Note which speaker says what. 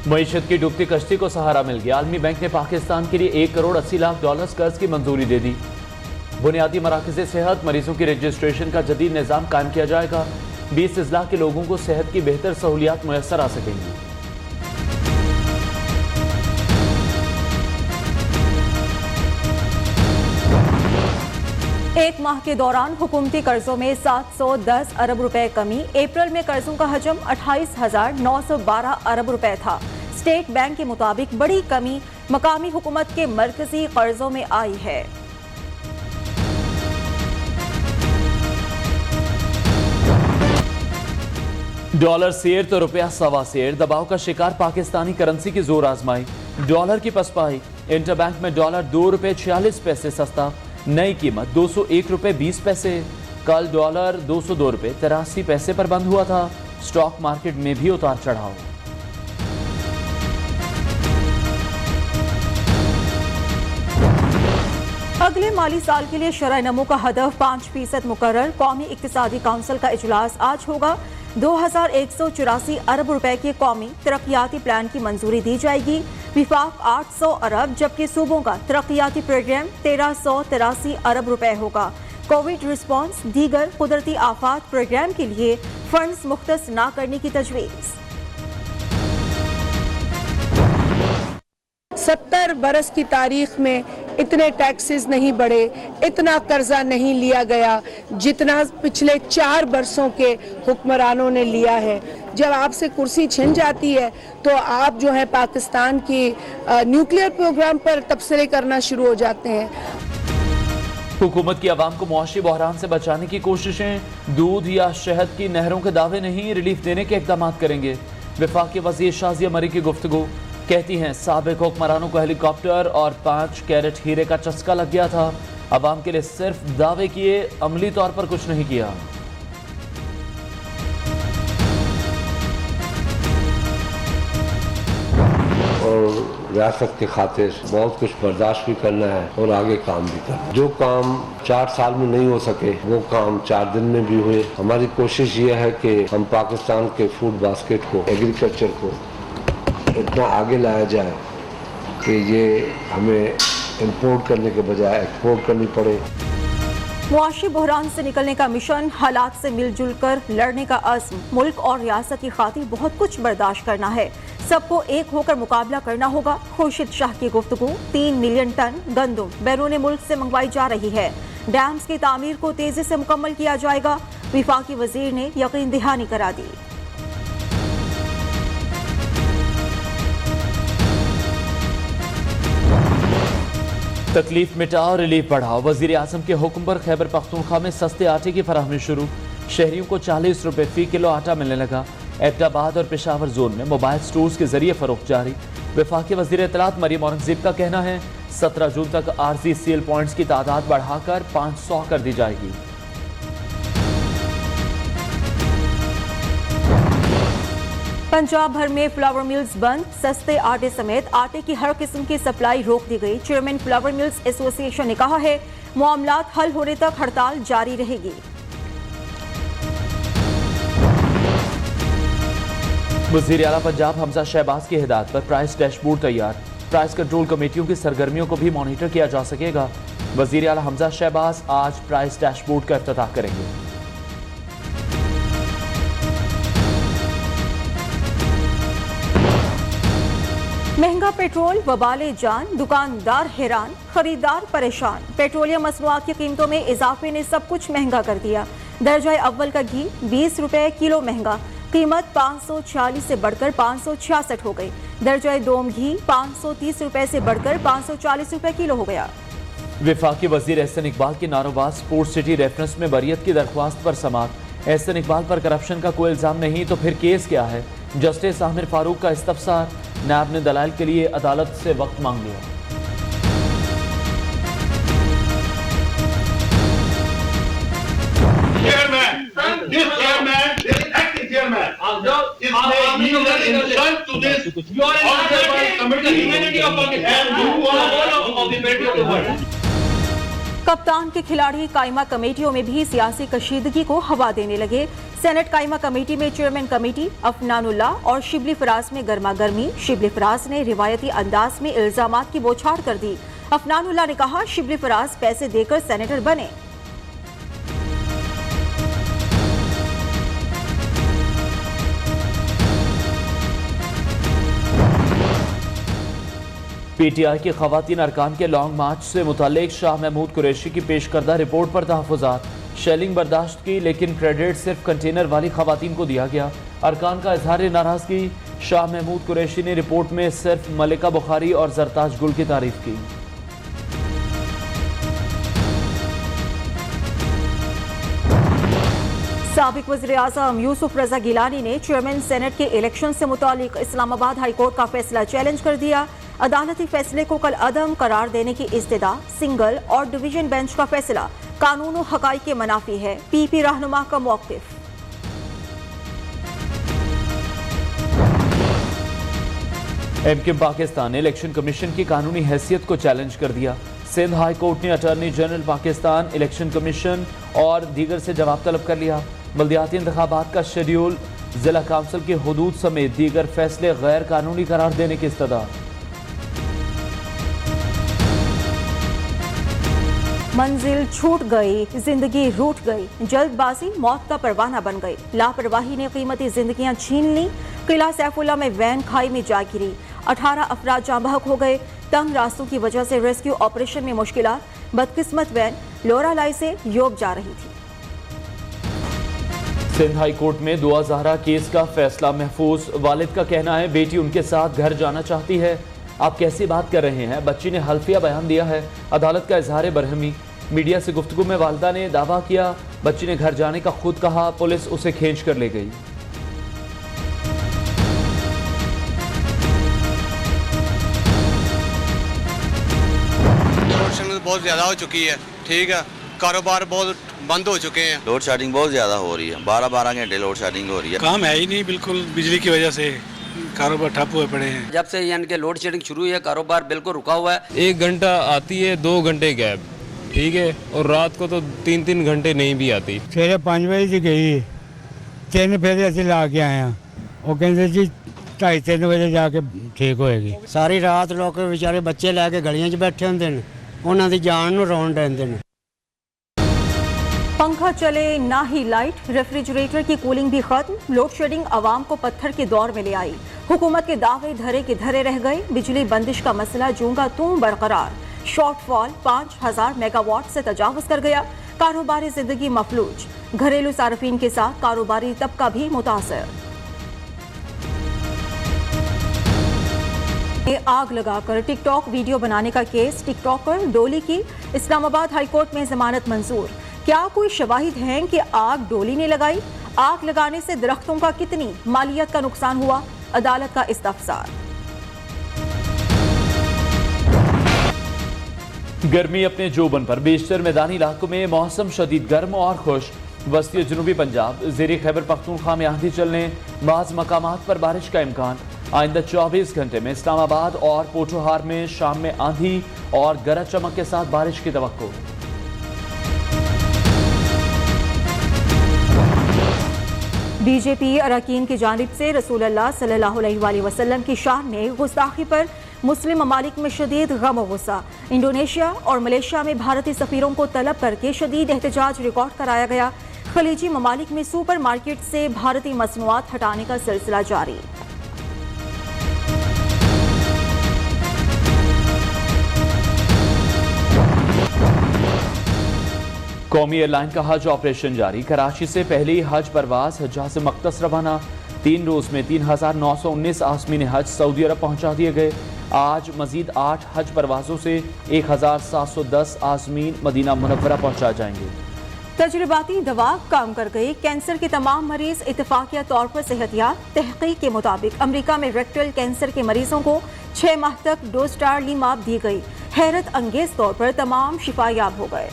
Speaker 1: मईशत की डूबती कश्ती को सहारा मिल गया। आलमी बैंक ने पाकिस्तान के लिए $1 करोड़ 80 लाख कर्ज की मंजूरी दे दी। बुनियादी मराकज़ सेहत मरीजों की रजिस्ट्रेशन का जदीद निज़ाम कायम किया जाएगा। 20 अजला के लोगों को सेहत की बेहतर सहूलियात मुयसर आ सकेंगी।
Speaker 2: एक माह के दौरान हुकूमती कर्जों में 710 अरब रुपए कमी। अप्रैल में कर्जों का हजम 28,912 अरब रुपए था। स्टेट बैंक के मुताबिक बड़ी कमी मकामी हुकूमत के मरकजी कर्जों में आई है।
Speaker 1: डॉलर सेर तो रुपया सवा सेर। दबाव का शिकार पाकिस्तानी करेंसी की जोर आजमाई। डॉलर की पसपाई। इंटरबैंक में डॉलर $2.46 सस्ता। नई कीमत $201.20। कल डॉलर $202.83 पर बंद हुआ था। स्टॉक मार्केट में भी उतार चढ़ाव।
Speaker 2: अगले माली साल के लिए शरह नमो का हदफ 5% मुकर्रर। कौमी इक्तिसादी काउंसिल का इजलास आज होगा। 2184 अरब रुपए के कौमी तरक्याती प्लान की मंजूरी दी जाएगी। विफाक 800 अरब जबकि सूबों का तरक्याती प्रोग्राम 1383 अरब रुपए होगा। कोविड रिस्पांस दीगर कुदरती आफात प्रोग्राम के लिए फंड्स मुख्तस न करने की तजवीज़।
Speaker 3: 70 बरस की तारीख में इतने टैक्सेस नहीं बढ़े, इतना कर्जा नहीं लिया गया जितना पिछले 4 बरसों के हुक्मरानों ने लिया है। जब आपसे कुर्सी छिन जाती है तो आप जो है पाकिस्तान की न्यूक्लियर प्रोग्राम पर तबसरे करना शुरू हो जाते हैं।
Speaker 1: हुकूमत की आवाम को मुआशी बहरान से बचाने की कोशिशें। दूध या शहद की नहरों के दावे नहीं, रिलीफ देने के इक़दाम करेंगे। वफाकी वज़ीर शाज़िया मरी की गुफ्तगू। कहती हैं साबिक हुक्मरानों को हेलीकॉप्टर और 5 कैरेट हीरे का चस्का लग गया था। अवाम के लिए सिर्फ दावे किए, अमली तौर पर कुछ नहीं किया।
Speaker 4: और रियासत के खातिर बहुत कुछ बर्दाश्त भी करना है और आगे काम भी करना है। जो काम 4 साल में नहीं हो सके वो काम 4 दिन में भी हुए। हमारी कोशिश ये है कि हम पाकिस्तान के फूड बास्केट को, एग्रीकल्चर को इतना आगे लाया जाए कि ये हमें इंपोर्ट करने के बजाय एक्सपोर्ट करनी पड़े।
Speaker 2: मुआशी बहरान से निकलने का मिशन, हालात से मिलजुल कर लड़ने का अज़्म। मुल्क और रियासत की खातिर बहुत कुछ बर्दाश्त करना है। सबको एक होकर मुकाबला करना होगा। खुर्शीद शाह की गुफ्तगू। 3 मिलियन टन गंदम बैरून मुल्क से मंगवाई जा रही है। डैम्स की तामीर को तेजी से मुकम्मल किया जाएगा। विफाकी वजीर ने यकीन दहानी करा दी।
Speaker 1: तकलीफ मिटाओ, रिलीफ बढ़ाओ। वजीर आजम के हुक्म पर खैबर पख्तूनख्वा में सस्ते आटे की फराहमी शुरू। शहरियों को 40 रुपए फी किलो आटा मिलने लगा। एबटाबाद और पेशावर जोन में मोबाइल स्टोर्स के जरिए फरोख्त जारी। वफाकी वजीर इत्तलात मरियम औरंगजेब का कहना है 17 जून तक आरजी सेल पॉइंट्स की तादाद बढ़ाकर 500 कर दी जाएगी।
Speaker 2: पंजाब भर में फ्लावर मिल्स बंद। सस्ते आटे समेत आटे की हर किस्म की सप्लाई रोक दी गई। चेयरमैन फ्लावर मिल्स एसोसिएशन ने कहा है मामलात हल होने तक हड़ताल जारी रहेगी।
Speaker 1: वज़ीर आला पंजाब हमजा शहबाज की हिदायत पर प्राइस डैशबोर्ड तैयार। प्राइस कंट्रोल कमेटियों की सरगर्मियों को भी मॉनिटर किया जा सकेगा। वज़ीर आला हमजा शहबाज आज प्राइस डैशबोर्ड का इफ्तिताह करेंगे।
Speaker 2: महंगा पेट्रोल वबाले जान, दुकानदार हैरान, खरीदार परेशान। पेट्रोलियम मसनूआत की कीमतों में इजाफे ने सब कुछ महंगा कर दिया। दर्जा अव्वल का घी 20 रुपए किलो महंगा। कीमत 546 से बढ़कर 566 हो गई। दर्जा दोम घी 530 रुपए से बढ़कर 540 रुपए किलो हो गया।
Speaker 1: वफाकी वजीर एहसन इकबाल की नारोबाज स्पोर्ट्स सिटी रेफरेंस में बरियत की दरख्वास्त पर समाअत। एहसन इकबाल पर करप्शन का कोई इल्जाम नहीं तो फिर केस क्या है? जस्टिस आमिर फारूक का इस्तफसार। नायब ने दलाइल के लिए अदालत से वक्त मांग लिया।
Speaker 2: कप्तान के खिलाड़ी कायमा कमेटियों में भी सियासी कशीदगी को हवा देने लगे। सेनेट कायमा कमेटी में चेयरमैन कमेटी अफनानुल्लाह और शिबली फराज में गर्मा गर्मी। शिबली फराज ने रिवायती अंदाज में इल्जामात की बौछार कर दी। अफनानुल्लाह ने कहा शिबली फराज पैसे देकर सेनेटर बने।
Speaker 1: पीटीआई की खवातीन अरकान के लॉन्ग मार्च से मुतालिक शाह महमूद कुरैशी की पेश करदा रिपोर्ट पर तहफ़्फ़ुज़ात। शेलिंग बर्दाश्त की, लेकिन क्रेडिट सिर्फ कंटेनर वाली खवातीन को दिया गया। अरकान का इजहार नाराज़गी। शाह महमूद कुरैशी ने रिपोर्ट में सिर्फ मलिका बुखारी और जरताज गुल की तारीफ की।
Speaker 2: साबिक वज़ीर-ए-आज़म यूसुफ रज़ा गिलानी ने चेयरमैन सेनेट के इलेक्शन से मुतालिक इस्लामाबाद हाई कोर्ट का फैसला चैलेंज कर दिया। अदालती फैसले को कल अदम करार देने की इस्तदा। सिंगल और डिवीजन बेंच का फैसला कानून और हक़ाइक़ के मनाफी है। पीपी रहनुमा का मौक़िफ़।
Speaker 1: एमके पाकिस्तान ने इलेक्शन कमीशन की कानूनी हैसियत को चैलेंज कर दिया। सिंध हाई कोर्ट ने attorney general Pakistan, election commission और दीगर से जवाब तलब कर लिया। बल्दियाती इंतखाबात का शेड्यूल, जिला काउंसिल की हुदूद समेत दीगर फैसले गैर कानूनी करार देने की इस्तदा।
Speaker 2: मंजिल छूट गई, जिंदगी रूठ गई। जल्दबाजी मौत का परवाना बन गई। लापरवाही ने कीमती जिंदगियां छीन ली। किला सैफुल्ला में वैन खाई में जा गिरी। 18 अफराद जाँ बहक हो गए। तंग रास्तों की वजह से रेस्क्यू ऑपरेशन में मुश्किलात। बदकिस्मत वैन लोरालाई से योग जा रही थी।
Speaker 1: सिंध हाई कोर्ट में दुआ ज़हरा केस का फैसला महफूज। वालिद का कहना है बेटी उनके साथ घर जाना चाहती है। आप कैसी बात कर रहे हैं? बच्ची ने हल्फिया बयान दिया है। अदालत का इजहार बरहमी। मीडिया से गुफ्तगू में वालिदा ने दावा किया बच्ची ने घर जाने का खुद कहा। पुलिस उसे खींच कर ले गई।
Speaker 5: बहुत ज़्यादा हो चुकी है। ठीक है, कारोबार बहुत बंद हो चुके हैं।
Speaker 6: लोड शेडिंग बहुत ज़्यादा हो रही है। 12-12 घंटे लोड शेडिंग हो रही है।
Speaker 7: काम है ही नहीं, बिल्कुल बिजली की वजह से कारोबार ठप हुए पड़े हैं।
Speaker 8: जब से यानी कि लोड शेडिंग शुरू हुई है कारोबार बिल्कुल रुका हुआ है।
Speaker 9: 1 घंटा आती है, 2 घंटे गैप, ठीक है, और रात को तो 3-3 घंटे नहीं भी आती।
Speaker 10: सवेरे 5 बजे से गई, 3 फेरे अस ला के आए हैं। वो कहते जी 2:30-3 बजे जाके ठीक होएगी।
Speaker 11: सारी रात लोग बेचारे बच्चे लैके गलियां 'च बैठे होंदे ने, उन्हां दी जान नूं रौन देंदे ने।
Speaker 2: पंखा चले ना ही लाइट, रेफ्रिजरेटर की कूलिंग भी खत्म। लोड शेडिंग आवाम को पत्थर के दौर में ले आई। हुकूमत के दावे धरे के धरे रह गए। बिजली बंदिश का मसला जूंगा तूं बरकरार। शॉर्टफॉल 5000 मेगावाट से तजावुज कर गया। कारोबारी जिंदगी मफलूज। घरेलू सार्फिन के साथ कारोबारी तबका भी मुतासर। आग लगाकर टिकटॉक वीडियो बनाने का केस। टिकटॉकर डोली की इस्लामाबाद हाई कोर्ट में जमानत मंजूर। क्या कोई शवाहिद हैं कि आग डोली ने लगाई? आग लगाने से दरख्तों का कितनी मालियत का नुकसान हुआ? अदालत का इस्तफसार।
Speaker 1: गर्मी अपने जोबन पर। बेशतर मैदानी इलाकों में मौसम शदीद गर्म और खुश। वस्ती जनूबी पंजाब, ज़ेरी खैबर पख्तूनख्वा में आंधी चलने, बाज़ मकामात पर बारिश का इम्कान। आइंदा 24 घंटे में इस्लामाबाद और पोठोहार में शाम में आंधी और गरज चमक के साथ बारिश की तवक्को।
Speaker 2: बीजेपी अरकान की जानिब से रसूलुल्लाह सल्लल्लाहु अलैहि वसल्लम की शान में गुस्ताखी पर मुस्लिम ममालिक में शदीद गम और गुस्सा। इंडोनेशिया और मलेशिया में भारतीय सफीरों को तलब करके शदीद एहतजाज रिकॉर्ड कराया गया। खलीजी ममालिक में सुपर मार्केट से भारतीय मसनूआत हटाने का सिलसिला जारी।
Speaker 1: कौमी एयरलाइन का हज ऑपरेशन जारी। कराची से पहली हज परवाज हज्जाज मकदस रवाना। 3 रोज में 3919 आसमीन हज सऊदी अरब पहुंचा दिए गए। आज मजीद 8 हज परवाजों से 1710 आसमीन मदीना मुनव्वरा पहुंचा जाएंगे।
Speaker 2: तजर्बाती दवा काम कर गई। कैंसर के तमाम मरीज इत्तफाकिया तौर पर सेहतियाब। तहकीक के मुताबिक अमेरिका में रेक्टल कैंसर के मरीजों को 6 माह तक डोस्टारलीमाब दी गई। हैरत अंगेज तौर पर तमाम शिफायाब हो गए।